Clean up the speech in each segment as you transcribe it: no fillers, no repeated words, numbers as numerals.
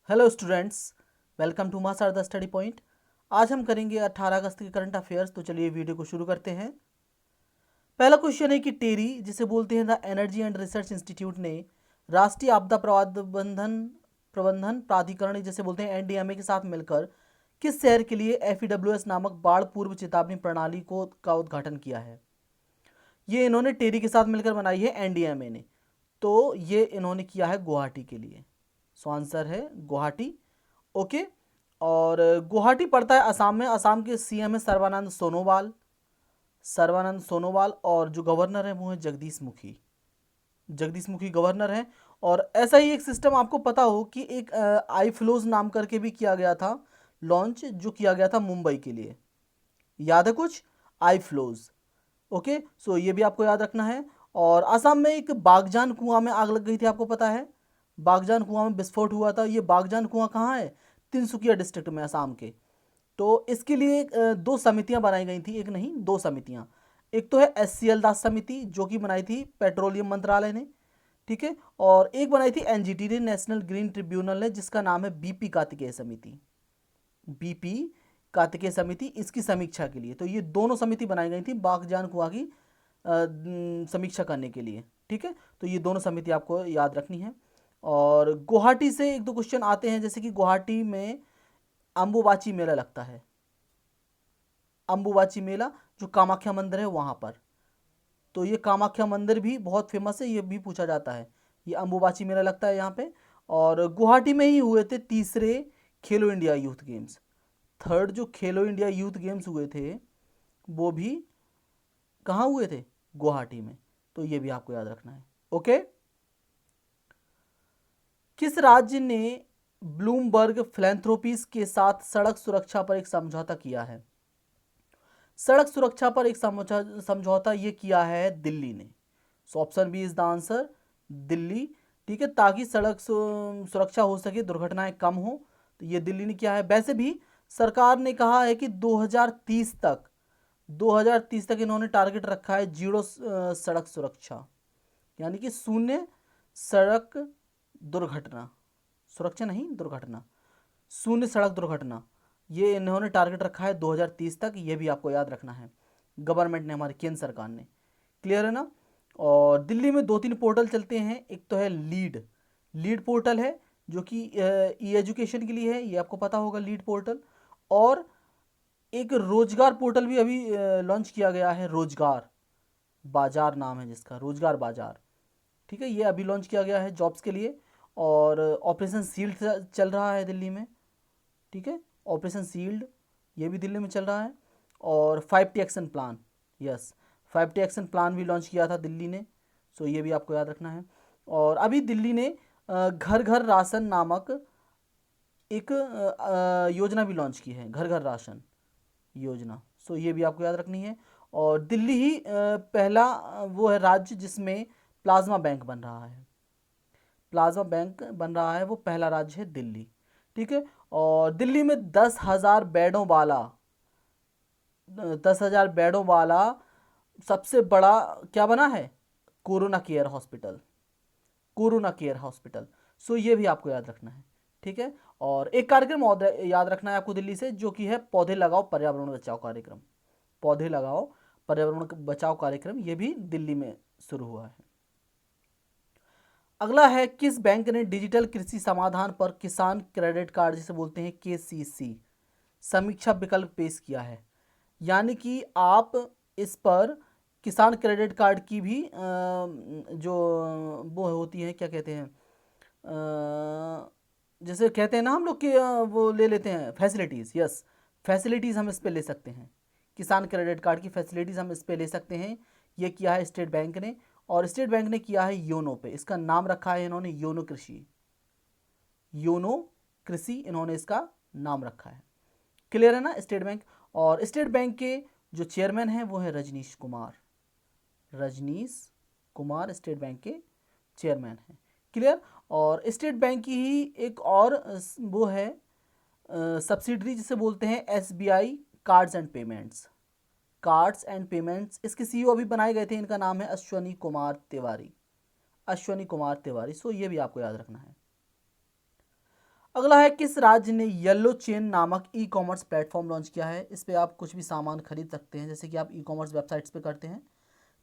Hello students, welcome to master the study point. आज हम करेंगे 18 अगस्त के करंट अफेयर्स। तो चलिए वीडियो को शुरू करते हैं। पहला क्वेश्चन है कि टेरी जिसे बोलते हैं the energy and research institute ने राष्ट्रीय आपदा प्रबंधन प्राधिकरण जिसे बोलते हैं एनडीएमए के साथ मिलकर किस शहर के लिए एफईडब्ल्यूएस नामक बाढ़ पूर्व चेतावनी प्रणाली का उद्घाटन किया है। ये इन्होंने टेरी के साथ मिलकर बनाई है एनडीएमए ने। तो ये इन्होंने किया है गुवाहाटी के लिए। सो आंसर है गुवाहाटी। ओके। और गुवाहाटी पड़ता है असम में। असम के सीएम है सर्बानंद सोनोवाल और जो गवर्नर है वो है जगदीश मुखी गवर्नर है। और ऐसा ही एक सिस्टम आपको पता हो कि एक आई फ्लोज नाम करके भी किया गया था लॉन्च, जो किया गया था मुंबई के लिए। याद है कुछ आई फ्लोज? ओके, सो ये भी आपको याद रखना है। और असम में एक बागजान कुआं में आग लग गई थी, आपको पता है। बागजान कुआं में विस्फोट हुआ था। ये बागजान कुआं कहाँ है? तिनसुकिया डिस्ट्रिक्ट में, असम के। तो इसके लिए दो समितियां बनाई गई थी, एक नहीं दो समितियां। एक तो है एससीएल दास समिति जो कि बनाई थी पेट्रोलियम मंत्रालय ने, ठीक है। और एक बनाई थी एनजीटी ने, नेशनल ग्रीन ट्रिब्यूनल ने, जिसका नाम है बीपी कार्तिकेय समिति। बीपी कार्तिकेय समिति, इसकी समीक्षा के लिए। तो ये दोनों समिति बनाई गई थी बागजान कुआं की समीक्षा करने के लिए, ठीक है। तो ये दोनों समिति आपको याद रखनी है। और गुवाहाटी से एक दो क्वेश्चन आते हैं, जैसे कि गुवाहाटी में अंबुबाची मेला लगता है। अंबुबाची मेला जो कामाख्या मंदिर है वहां पर। तो ये कामाख्या मंदिर भी बहुत फेमस है, ये भी पूछा जाता है। ये अंबुबाची मेला लगता है यहाँ पे। और गुवाहाटी में ही हुए थे तीसरे खेलो इंडिया यूथ गेम्स। थर्ड जो खेलो इंडिया यूथ गेम्स हुए थे वो भी कहाँ हुए थे? गुवाहाटी में। तो ये भी आपको याद रखना है। ओके। किस राज्य ने ब्लूमबर्ग फिलैंथ्रोपीज के साथ सड़क सुरक्षा पर एक समझौता किया है? सड़क सुरक्षा पर एक समझौता ये किया है दिल्ली ने। So option B is the answer, Delhi, ठीक है। ताकि सड़क सुरक्षा हो सके, दुर्घटनाएं कम हो, तो ये दिल्ली ने किया है। वैसे भी सरकार ने कहा है कि 2030 तक इन्होंने टारगेट रखा है जीरो सड़क सुरक्षा, यानी कि शून्य सड़क दुर्घटना, सुरक्षा नहीं दुर्घटना, शून्य सड़क दुर्घटना। ये इन्होंने टारगेट रखा है 2030 तक। ये भी आपको याद रखना है, गवर्नमेंट ने, हमारी केंद्र सरकार ने। क्लियर है ना? और दिल्ली में दो तीन पोर्टल चलते हैं। एक तो है लीड, लीड पोर्टल है जो कि ई एजुकेशन के लिए है, ये आपको पता होगा लीड पोर्टल। और एक रोजगार पोर्टल भी अभी लॉन्च किया गया है, रोजगार बाजार नाम है जिसका, रोजगार बाजार, ठीक है। ये अभी लॉन्च किया गया है जॉब्स के लिए। और ऑपरेशन सील्ड चल रहा है दिल्ली में, ठीक है। ऑपरेशन सील्ड ये भी दिल्ली में चल रहा है। और 5T action plan, yes, 5T action plan भी लॉन्च किया था दिल्ली ने। सो ये भी आपको याद रखना है। और अभी दिल्ली ने घर घर राशन नामक एक योजना भी लॉन्च की है, घर घर राशन योजना। सो ये भी आपको याद रखनी है। और दिल्ली ही पहला वो है राज्य जिसमें प्लाज्मा बैंक बन रहा है। प्लाज्मा बैंक बन रहा है, वो पहला राज्य है दिल्ली, ठीक है। और दिल्ली में 10,000 बेडों वाला सबसे बड़ा क्या बना है? Corona care hospital, corona care hospital. So ये भी आपको याद रखना है, ठीक है। और एक कार्यक्रम और याद रखना है आपको दिल्ली से, जो कि है पौधे लगाओ पर्यावरण बचाओ कार्यक्रम। पौधे लगाओ पर्यावरण बचाओ कार्यक्रम, ये भी दिल्ली में शुरू हुआ है। अगला है, किस बैंक ने डिजिटल कृषि समाधान पर किसान क्रेडिट कार्ड जिसे बोलते हैं केसीसी समीक्षा विकल्प पेश किया है। यानी कि आप इस पर किसान क्रेडिट कार्ड की भी जो वो होती है, क्या कहते हैं, जैसे कहते हैं ना हम लोग कि वो ले लेते हैं फैसिलिटीज़, यस, फैसिलिटीज़ हम इस पे ले सकते हैं। किसान क्रेडिट कार्ड की फैसिलिटीज़ हम इस पे ले सकते हैं। ये किया है स्टेट बैंक ने। और स्टेट बैंक ने किया है योनो पे, इसका नाम रखा है इन्होंने योनो कृषि, योनो कृषि इन्होंने इसका नाम रखा है। क्लियर है ना? State bank. और स्टेट बैंक के जो चेयरमैन हैं वो है रजनीश कुमार, रजनीश कुमार स्टेट बैंक के चेयरमैन हैं। क्लियर? और स्टेट बैंक की ही एक और वो है सब्सिडरी जिसे बोलते हैं SBI cards and payments, cards and payments. इसके सीईओ अभी बनाए गए थे, इनका नाम है अश्वनी कुमार तिवारी, अश्वनी कुमार तिवारी। सो ये भी आपको याद रखना है। अगला है, किस राज्य ने येलो चेन नामक ई कॉमर्स प्लेटफॉर्म लॉन्च किया है? इस पे आप कुछ भी सामान खरीद सकते हैं, जैसे कि आप ई कॉमर्स वेबसाइट्स पे करते हैं।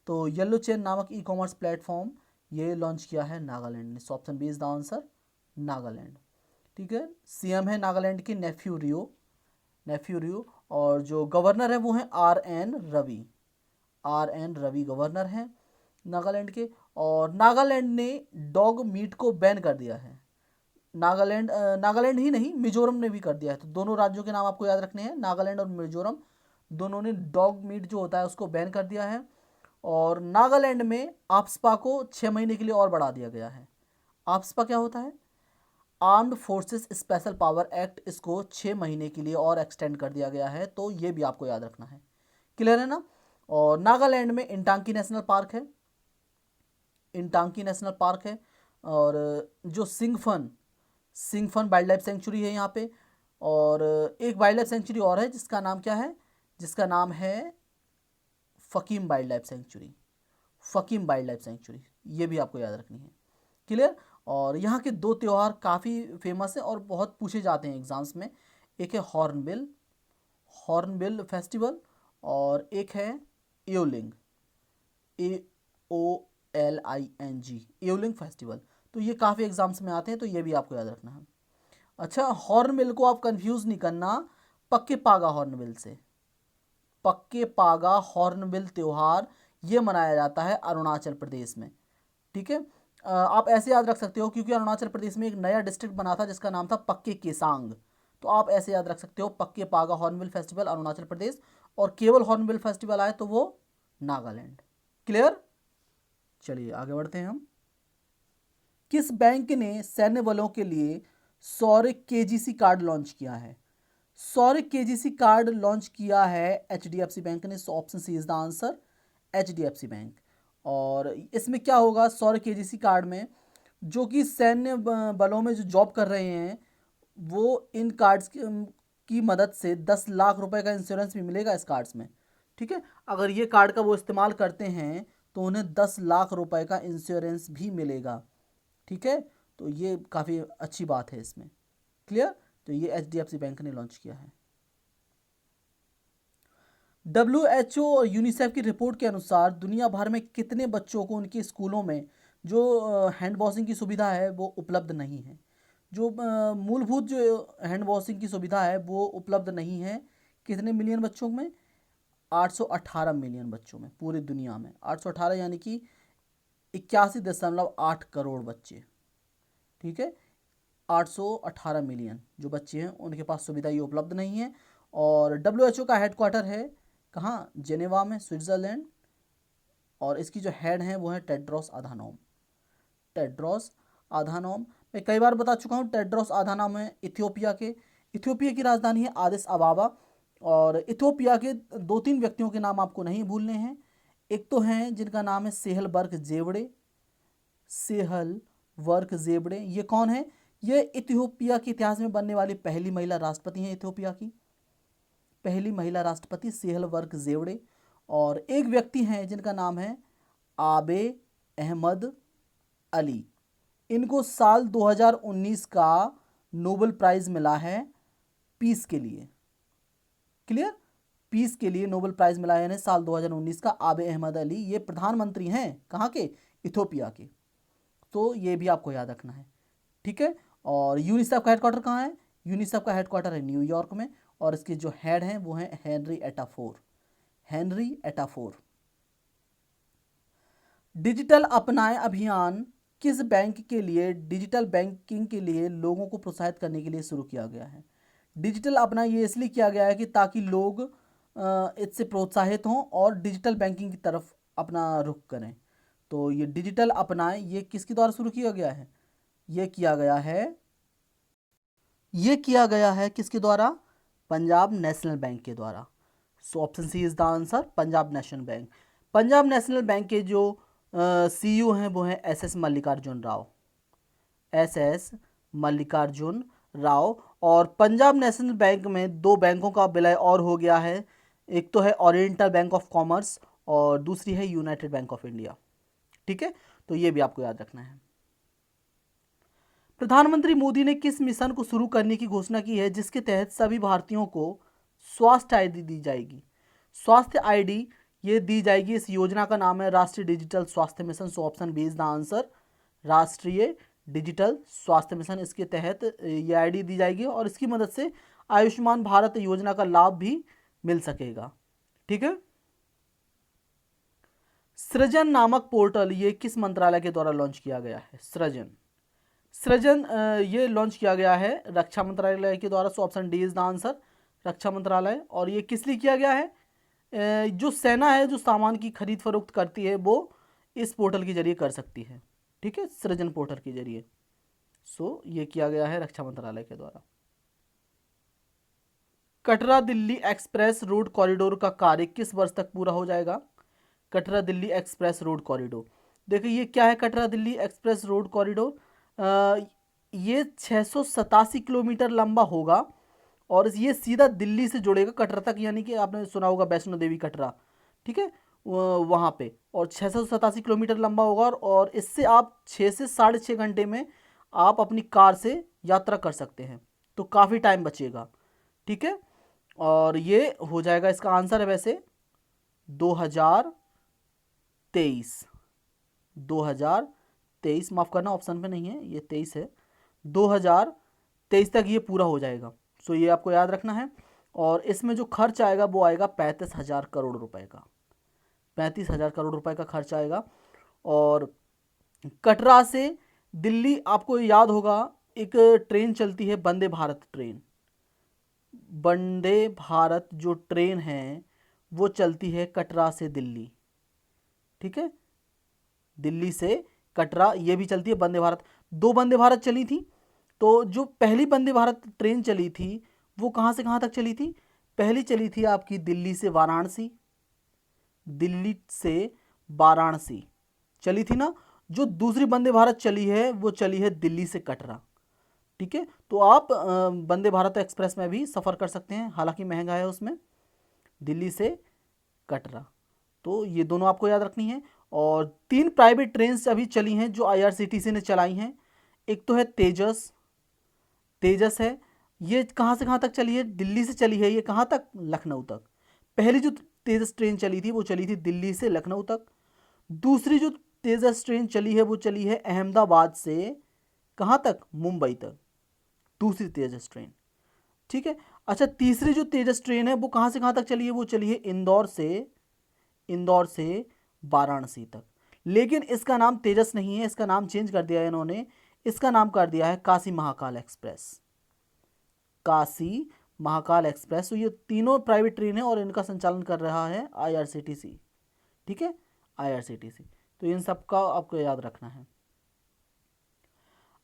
तो येलो चेन नामक ई कॉमर्स प्लेटफॉर्म ये लॉन्च किया है नागालैंड ने। So option B is the answer, Nagaland. ठीक है, सीएम है नागालैंड के नेफ्यू रियो, और जो गवर्नर है वो है आर एन रवि गवर्नर हैं नागालैंड के। और नागालैंड ने डॉग मीट को बैन कर दिया है। नागालैंड ही नहीं, मिजोरम ने भी कर दिया है। तो दोनों राज्यों के नाम आपको याद रखने हैं, नागालैंड और मिजोरम, दोनों ने डॉग मीट जो होता है उसको बैन कर दिया है। और नागालैंड में आफ्सपा को 6 महीने के लिए और बढ़ा दिया गया है। आफ्सपा क्या होता है? Armed forces special power act, इसको 6 महीने के लिए और एक्सटेंड कर दिया गया है। तो ये भी आपको याद रखना है। क्लियर है ना? और नागालैंड में इंटांकी नेशनल पार्क है, और जो सिंगफन वाइल्ड लाइफ सेंचुरी है यहाँ पे। और एक वाइल्ड लाइफ सेंचुरी और है जिसका नाम क्या है? जिसका नाम है फकीम वाइल्ड लाइफ सेंचुरी। ये भी आपको याद रखनी है। क्लियर? और यहाँ के 2 त्यौहार काफ़ी फेमस है और बहुत पूछे जाते हैं एग्जाम्स में। एक है हॉर्नबिल फेस्टिवल, और एक है एओलिंग, AOLING, एओलिंग फेस्टिवल। तो ये काफ़ी एग्जाम्स में आते हैं, तो ये भी आपको याद रखना है। अच्छा, हॉर्नबिल को आप कंफ्यूज नहीं करना पक्के पागा हॉर्नबिल से। पक्के पागा हॉर्नबिल त्यौहार ये मनाया जाता है अरुणाचल प्रदेश में। ठीक है, आप ऐसे याद रख सकते हो क्योंकि अरुणाचल प्रदेश में एक नया डिस्ट्रिक्ट बना था जिसका नाम था पक्के केसांग। तो आप ऐसे याद रख सकते हो, पक्के पागा हॉर्नबिल फेस्टिवल अरुणाचल प्रदेश, और केवल हॉर्नबिल फेस्टिवल आए तो वो नागालैंड। क्लियर? चलिए आगे बढ़ते हैं हम। किस बैंक ने सैन्य बलों के लिए सौर्य केजीसी कार्ड लॉन्च किया है? सौर्य केजीसी कार्ड लॉन्च किया है एचडीएफसी बैंक ने। So option C is the answer, HDFC bank. और इसमें क्या होगा, सौर्य केजीसी कार्ड में जो कि सैन्य बलों में जो जॉब कर रहे हैं वो इन कार्ड्स की मदद से 10 लाख रुपए का इंश्योरेंस भी मिलेगा इस कार्ड्स में। ठीक है, अगर ये कार्ड का वो इस्तेमाल करते हैं तो उन्हें 10 लाख रुपए का इंश्योरेंस भी मिलेगा। ठीक है, तो ये काफ़ी अच्छी बात है इसमें। क्लियर? तो ये एचडीएफसी बैंक ने लॉन्च किया है। WHO और यूनिसेफ की रिपोर्ट के अनुसार दुनिया भर में कितने बच्चों को उनके स्कूलों में जो हैंड वॉशिंग की सुविधा है वो उपलब्ध नहीं है? जो मूलभूत जो हैंड वॉशिंग की सुविधा है वो उपलब्ध नहीं है कितने मिलियन बच्चों में? 818 मिलियन बच्चों में, पूरी दुनिया में 818, यानी कि 81.8 करोड़ बच्चे। ठीक है, 818 मिलियन जो बच्चे हैं उनके पास सुविधा ये उपलब्ध नहीं है। और WHO का हेडक्वार्टर है कहाँ? जेनेवा में, स्विट्ज़रलैंड। और इसकी जो हेड हैं वो है टेड्रोस आधानोम। मैं कई बार बता चुका हूँ, टेड्रोस आधानोम है इथियोपिया की राजधानी है आदिस अबाबा। और इथियोपिया के 2-3 व्यक्तियों के नाम आपको नहीं भूलने हैं। एक तो हैं जिनका नाम है सेहल वर्क जेबड़े। ये कौन है? ये इथियोपिया के इतिहास में बनने वाली पहली महिला राष्ट्रपति हैं, इथियोपिया की पहली महिला राष्ट्रपति सेहल वर्क जेबड़े। और एक व्यक्ति हैं जिनका नाम है आबे अहमद अली। इनको साल 2019 का नोबेल प्राइज मिला है पीस के लिए। क्लियर? पीस के लिए नोबेल प्राइज मिला है इन्हें साल 2019 का। आबे अहमद अली ये प्रधानमंत्री हैं कहाँ के? इथियोपिया के। तो ये भी आपको याद रखना है। ठीक है, और यूनिसेफ का हेडक्वार्टर कहाँ है? यूनिसेफ का हेडक्वार्टर है न्यूयॉर्क में, और इसके जो हेड हैं वो हैं हेनरी एटाफोर। डिजिटल अपनाए अभियान किस बैंक के लिए डिजिटल बैंकिंग के लिए लोगों को प्रोत्साहित करने के लिए शुरू किया गया है? डिजिटल अपनाए ये इसलिए किया गया है कि ताकि लोग इससे प्रोत्साहित हों और डिजिटल बैंकिंग की तरफ अपना रुख करें। तो ये डिजिटल अपनाए ये किसके द्वारा शुरू किया गया है? ये किया गया है किसके द्वारा? पंजाब नेशनल बैंक के द्वारा। So option C is the answer, Punjab National Bank. Punjab National Bank के जो CEO हैं वो हैं एस एस मल्लिकार्जुन राव। और पंजाब नेशनल बैंक में 2 बैंकों का विलय और हो गया है। एक तो है ओरिएंटल बैंक ऑफ कॉमर्स और दूसरी है यूनाइटेड बैंक ऑफ इंडिया। ठीक है, तो ये भी आपको याद रखना है। प्रधानमंत्री मोदी ने किस मिशन को शुरू करने की घोषणा की है जिसके तहत सभी भारतीयों को स्वास्थ्य आईडी दी जाएगी? स्वास्थ्य आईडी ये दी जाएगी। इस योजना का नाम है Rashtriya Digital Swasthya Mission. So option B is the answer, Rashtriya Digital Swasthya Mission. इसके तहत ये आईडी दी जाएगी और इसकी मदद से आयुष्मान भारत योजना का लाभ भी मिल सकेगा। ठीक है। सृजन नामक पोर्टल ये किस मंत्रालय के द्वारा लॉन्च किया गया है? सृजन ये लॉन्च किया गया है रक्षा मंत्रालय के द्वारा। So option D is the answer, रक्षा मंत्रालय। और ये किस लिए किया गया है? जो सेना है जो सामान की खरीद फरोख्त करती है वो इस पोर्टल के जरिए कर सकती है। ठीक है, सृजन पोर्टल के जरिए। सो ये किया गया है रक्षा मंत्रालय के द्वारा। Katra Delhi express road corridor का कार्य किस वर्ष तक पूरा हो जाएगा? Katra Delhi express road corridor, देखिए ये क्या है Katra Delhi express road corridor? ये 687 किलोमीटर लंबा होगा और ये सीधा दिल्ली से जुड़ेगा कटरा तक, यानी कि आपने सुना होगा वैष्णो देवी कटरा, ठीक है, वहाँ पे। और 687 किलोमीटर लंबा होगा और इससे आप 6 से 6.5 घंटे में आप अपनी कार से यात्रा कर सकते हैं, तो काफ़ी टाइम बचेगा। ठीक है, और ये हो जाएगा, इसका आंसर है वैसे 2023, माफ़ करना ऑप्शन पे नहीं है, ये 23 है, 2023 तक ये पूरा हो जाएगा। सो ये आपको याद रखना है। और इसमें जो खर्च आएगा वो आएगा 35,000 करोड़ रुपए का, 35,000 करोड़ रुपए का खर्च आएगा। और कटरा से दिल्ली, आपको याद होगा एक ट्रेन चलती है वंदे भारत ट्रेन। वंदे भारत जो ट्रेन है वो चलती है कटरा से दिल्ली। ठीक है, दिल्ली से कटरा ये भी चलती है वंदे भारत। 2 वंदे भारत चली थी। तो जो पहली वंदे भारत ट्रेन चली थी वो कहाँ से कहाँ तक चली थी? पहली चली थी आपकी दिल्ली से वाराणसी, दिल्ली से वाराणसी चली थी ना। जो दूसरी वंदे भारत चली है वो चली है दिल्ली से कटरा। ठीक है, तो आप वंदे भारत एक्सप्रेस में भी सफ़र कर सकते हैं, हालांकि महंगा है उसमें, दिल्ली से कटरा। तो ये दोनों आपको याद रखनी है। और 3 प्राइवेट ट्रेन अभी चली हैं जो IRCTC ने चलाई हैं। एक तो है तेजस है, ये कहाँ से कहाँ तक चली है? दिल्ली से चली है। ये कहाँ तक? लखनऊ तक। पहली जो तेजस ट्रेन चली थी वो चली थी दिल्ली से लखनऊ तक। दूसरी जो तेजस ट्रेन चली है वो चली है अहमदाबाद से कहाँ तक? मुंबई तक, दूसरी तेजस ट्रेन। ठीक है, अच्छा, तीसरी जो तेजस ट्रेन है वो कहाँ से कहाँ तक चली है? वो चली है इंदौर से वाराणसी तक। लेकिन इसका नाम तेजस नहीं है, इसका नाम चेंज कर दिया है इन्होंने, इसका नाम कर दिया है काशी महाकाल एक्सप्रेस। काशी महाकाल एक्सप्रेस। तो ये तीनों प्राइवेट ट्रेन है और इनका संचालन कर रहा है IRCTC। ठीक है, IRCTC। तो इन सब का आपको याद रखना है।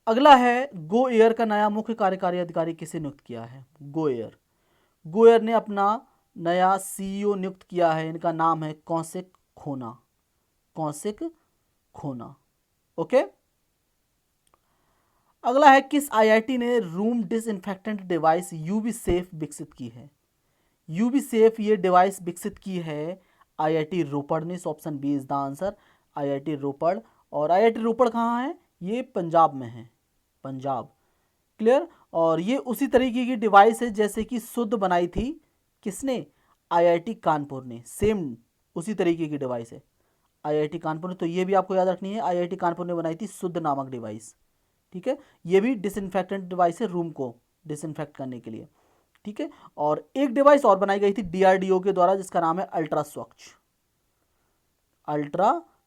अगला है, गो एयर का नया मुख्य कार्यकारी अधिकारी किसे नियुक्त किया है? गो एयर ने अपना नया CEO नियुक्त किया है, इनका नाम है कौशिक खोना। ओके। अगला है, किस IIT ने room disinfectant device UV safe विकसित की है? यूवी सेफ ये डिवाइस विकसित की है IIT रोपड़ ने। Option B is the answer, IIT Ropar. और IIT रोपड़ कहाँ है? ये पंजाब में है, पंजाब। क्लियर। और ये उसी तरीके की डिवाइस है जैसे कि शुद्ध बनाई थी किसने? IIT कानपुर ने। सेम उसी तरीके की डिवाइस है IIT कानपुर ने। तो ये भी आपको याद रखनी है, IIT कानपुर ने बनाई थी शुद्ध नामक डिवाइस। ठीक है, ये भी डिसइंफेक्टेंट डिवाइस है रूम को डिसइंफेक्ट करने के लिए। ठीक है, और एक डिवाइस और बनाई गई थी DRDO के द्वारा जिसका नाम है अल्ट्रा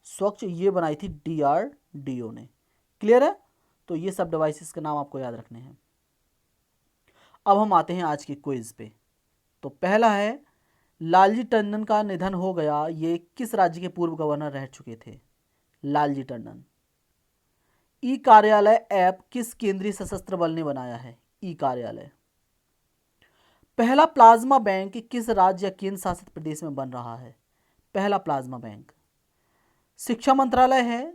स्वच्छ, ये बनाई थी DRDO ने। क्लियर है? तो ये सब डिवाइसेस के नाम आपको याद रखने हैं। अब हम आते हैं आज के क्विज पे। तो पहला है, लालजी टंडन का निधन हो गया, ये किस राज्य के पूर्व गवर्नर रह चुके थे? लालजी टंडन। ई कार्यालय ऐप किस केंद्रीय सशस्त्र बल ने बनाया है? ई कार्यालय। पहला प्लाज्मा बैंक किस राज्य या केंद्र शासित प्रदेश में बन रहा है? पहला प्लाज्मा बैंक। शिक्षा मंत्रालय है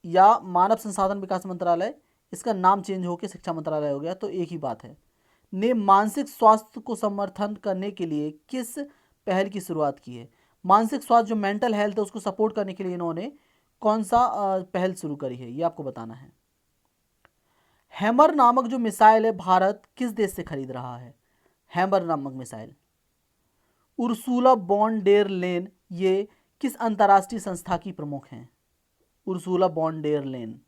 या मानव संसाधन विकास मंत्रालय? इसका नाम चेंज होकर शिक्षा मंत्रालय हो गया, तो एक ही बात है। ने मानसिक स्वास्थ्य को समर्थन करने के लिए किस पहल की शुरुआत की है? मानसिक स्वास्थ्य जो मेंटल हेल्थ है उसको सपोर्ट करने के लिए इन्होंने कौन सा पहल शुरू करी है, ये आपको बताना है। हैमर नामक जो मिसाइल है भारत किस देश से खरीद रहा है? हैमर नामक मिसाइल। उर्सुला बॉन डेर लेन ये किस अंतर्राष्ट्रीय संस्था की प्रमुख हैं? उर्सुला बॉन डेर लेन।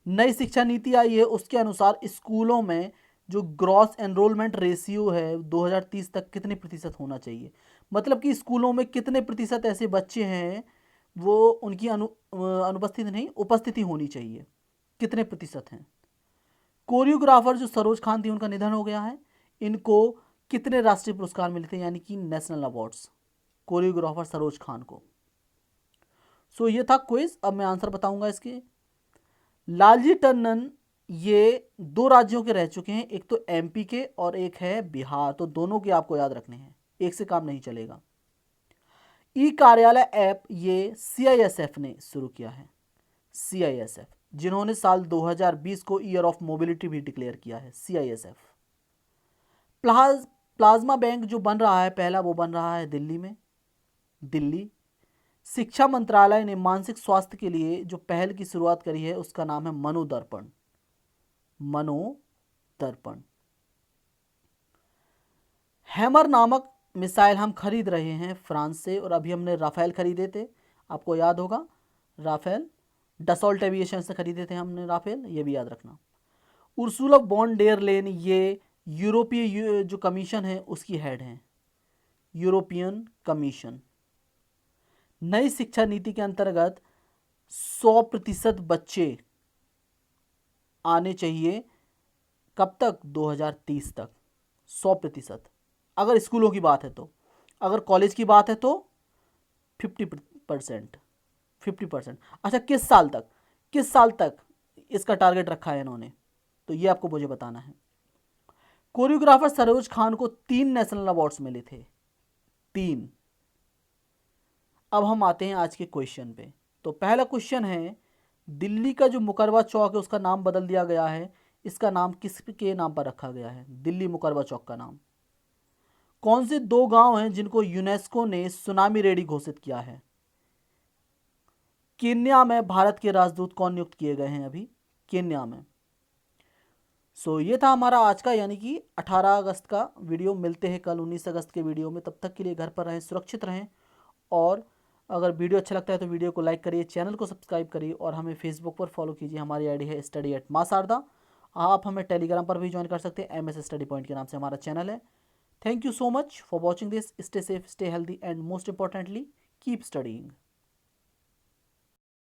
नई शिक्षा नीति आई है, उसके अनुसार स्कूलों में जो ग्रॉस एनरोलमेंट रेशियो है 2030 तक कितने प्रतिशत होना चाहिए? मतलब कि स्कूलों में कितने प्रतिशत ऐसे बच्चे हैं वो उनकी अनुपस्थिति नहीं उपस्थिति होनी चाहिए, कितने प्रतिशत हैं? कोरियोग्राफर जो सरोज खान थी उनका निधन हो गया है, इनको कितने राष्ट्रीय पुरस्कार मिले थे यानी कि national awards choreographer Saroj Khan को? सो ये था क्विज। अब मैं आंसर बताऊंगा इसके। लालजी टंडन ये दो राज्यों के रह चुके हैं, एक तो एमपी के और एक है बिहार, तो दोनों के आपको याद रखने हैं, एक से काम नहीं चलेगा। ई कार्यालय ऐप ये सीआईएसएफ ने शुरू किया है, सीआईएसएफ, जिन्होंने साल 2020 को ईयर ऑफ मोबिलिटी भी डिक्लेयर किया है, सीआईएसएफ। प्लाज्मा बैंक जो बन रहा है पहला, वो बन रहा है दिल्ली में, दिल्ली। शिक्षा मंत्रालय ने मानसिक स्वास्थ्य के लिए जो पहल की शुरुआत करी है उसका नाम है मनोदर्पण, मनोदर्पण। हैमर नामक मिसाइल हम खरीद रहे हैं फ्रांस से, और अभी हमने राफेल खरीदे थे, आपको याद होगा, राफेल डसॉल्ट एविएशन से खरीदे थे हमने राफेल, ये भी याद रखना। उर्सुला बॉन डेर लेन ये यूरोपीय जो कमीशन है उसकी हेड हैं, यूरोपियन कमीशन। नई शिक्षा नीति के अंतर्गत 100% बच्चे आने चाहिए, कब तक? 2030 तक 100%। अगर स्कूलों की बात है तो, अगर कॉलेज की बात है तो 50%, 50%। अच्छा, किस साल तक, किस साल तक इसका टारगेट रखा है इन्होंने, तो ये आपको मुझे बताना है। कोरियोग्राफर सरोज खान को 3 नेशनल अवार्ड्स मिले थे, 3। अब हम आते हैं आज के क्वेश्चन पे। तो पहला क्वेश्चन है, दिल्ली का जो मुकरबा चौक है उसका नाम बदल दिया गया है, इसका नाम किसके नाम पर रखा गया है? दिल्ली मुकरबा चौक का नाम। कौन से 2 गांव हैं जिनको यूनेस्को ने सुनामी रेडी घोषित किया है? केन्या में भारत के राजदूत कौन नियुक्त किए गए हैं अभी? केन्या में। सो ये था हमारा आज का यानी कि 18 अगस्त का वीडियो। मिलते हैं कल 19 अगस्त के वीडियो में, तब तक के लिए घर पर रहें, सुरक्षित रहें, और अगर वीडियो अच्छा लगता है तो वीडियो को लाइक करिए, चैनल को सब्सक्राइब करिए, और हमें फेसबुक पर फॉलो कीजिए, हमारी आईडी है study@मां आप हमें टेलीग्राम पर भी ज्वाइन कर सकते हैं, MS स्टडी पॉइंट के नाम से हमारा चैनल है। Thank you so much for watching this. Stay safe, stay healthy, and most importantly, keep studying.